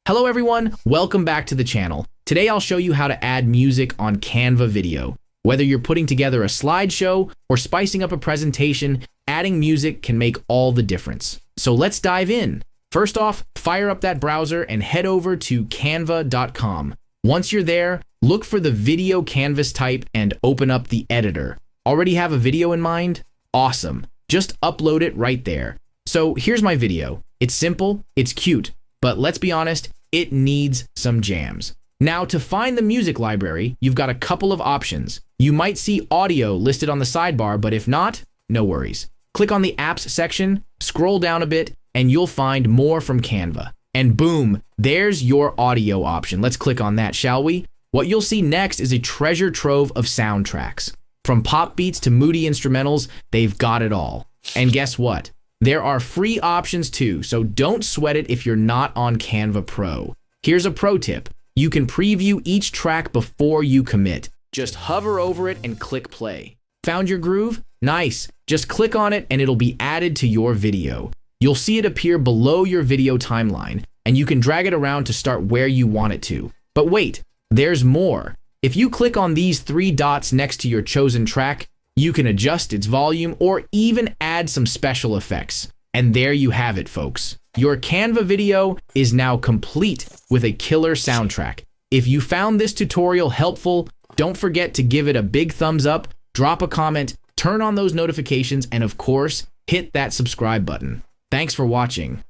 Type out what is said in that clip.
Hello everyone, welcome back to the channel. Today I'll show you how to add music on Canva video. Whether you're putting together a slideshow or spicing up a presentation, adding music can make all the difference. So let's dive in. First off, fire up that browser and head over to canva.com. Once you're there, look for the video canvas type and open up the editor. Already have a video in mind? Awesome. Just upload it right there. So here's my video. It's simple, it's cute, but let's be honest, it needs some jams. Now, to find the music library, you've got a couple of options. You might see audio listed on the sidebar, but if not, no worries. Click on the apps section, scroll down a bit, and you'll find more from Canva. And boom, there's your audio option. Let's click on that, shall we? What you'll see next is a treasure trove of soundtracks. From pop beats to moody instrumentals, they've got it all. And guess what? There are free options too, so don't sweat it if you're not on Canva Pro. Here's a pro tip. You can preview each track before you commit. Just hover over it and click play. Found your groove? Nice. Just click on it and it'll be added to your video. You'll see it appear below your video timeline, and you can drag it around to start where you want it to. But wait, there's more. If you click on these three dots next to your chosen track, you can adjust its volume or even add some special effects. And there you have it, folks. Your Canva video is now complete with a killer soundtrack. If you found this tutorial helpful, don't forget to give it a big thumbs up, drop a comment, turn on those notifications, and of course, hit that subscribe button. Thanks for watching.